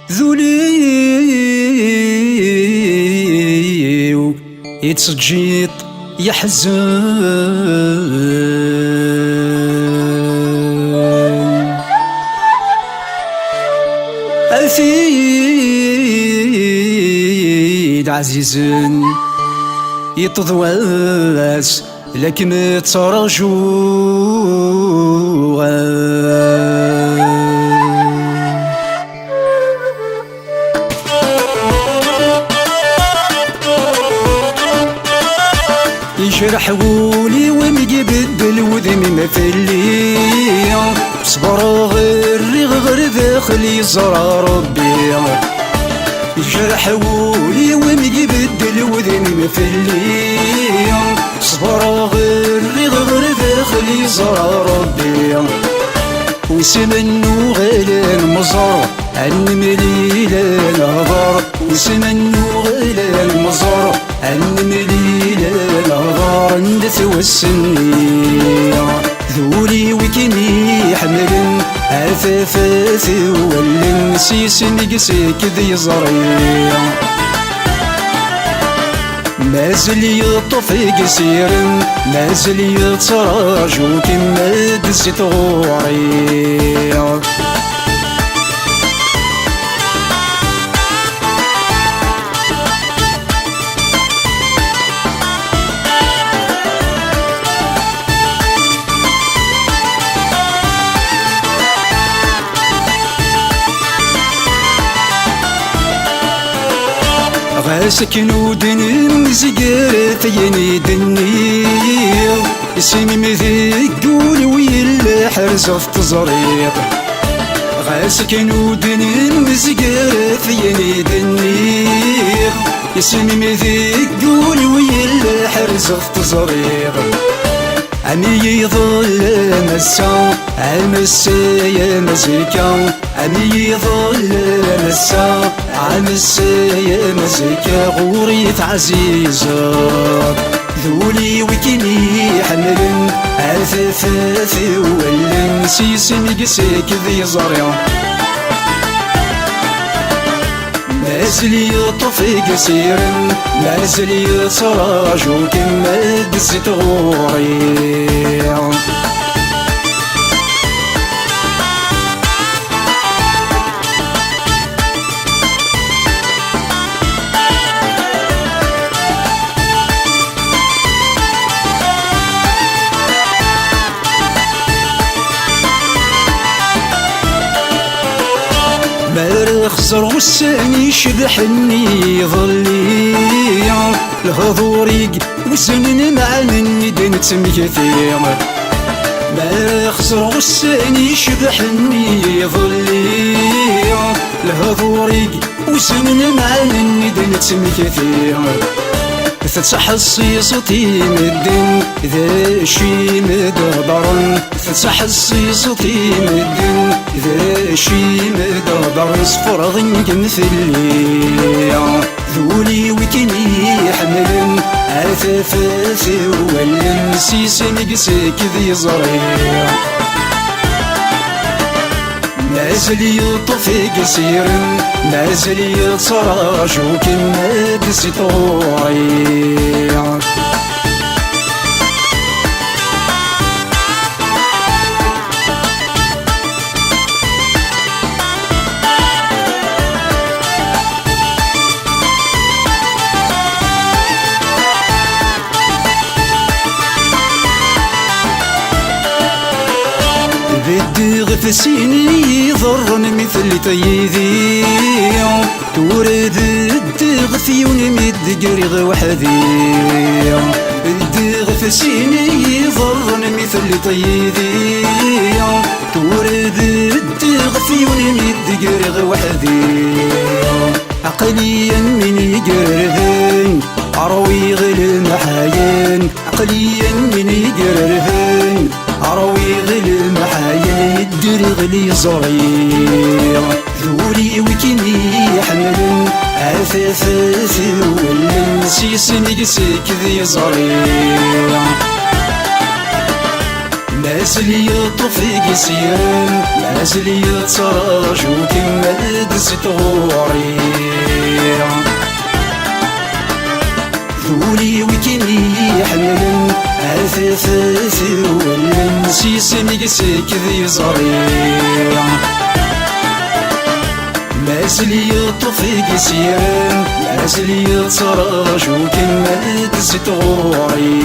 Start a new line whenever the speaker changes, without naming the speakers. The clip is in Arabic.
ذولي يتسجيط يحزن أثيد عزيز يتضواس لكن ترجو يجرح ولي ومجبدل وذمي ما في الليل صبر غير داخل يزرع ربي يجرح ولي ومجبدل وذمي ما في الليل صبر غير داخل يزرع ربي وسمنو غير مزار النمليل الهضار وسمنو غير المزار النمليل الهضار ندث والسنية ذولي وكني حملن أثاثاث ولن سيسن قسيك ذي زريع مازل يطفي قسيرن مازل يتراجو كما دزت غوري غاسك نودن مزقر ثيني دني اسمي مثيق قول ويلا حرزة في تزريق غاسك نودن مزقر ثيني دني اسمي مثيق قول ويلا حرزة في تزريق أمي يظل مسا عمسا يا مزيكا أمي يظل مسا عمسا يا مزيكا غوريت عزيزة ذولي وكني حملن أثاثاث ولن سيسن قسيك ذي زريع مازل يطفي قسيرن مازل يتراجو كما دزت غوري خزر والساني شبحني ظلي الهضوريق وسنن مع من دنت مكثير ما خزر والساني شبحني ظلي الهضوريق وسنن مع من دنت مكثير تتحصي صوتي مدن ذا شي مدبرن تتحصي صوتي مدن ذا شي مدبرن صفر ضنك مثلي ذولي وكني حملن أثاثاث ولن سيسن قسيك ذي زريع مازل يطفي قسيرن مازل يتراجو كما دزت غوري بدي غفسيني يضرن مثل طيذي تورد الدغفيون مد قريغ وحدي بدي غفسيني يضرن مثل طيذي تورد الدغفيون مد قريغ وحدي عقليا من يقرهن عروي غل المحاين عقليا من يقرهن عروي غل المحاين يدري غلي زريع ذولي وكني حملن أثاثاث ولن سيسن قسيك ذي زريع مازال يطفي سيان مازال يتراجو كما دزت غوري ذولي ويكيني يحملن عثاث ثرولن سيسمي سكذي زريع مازال يطفي سيان مازال يتراجو كما دزت غوري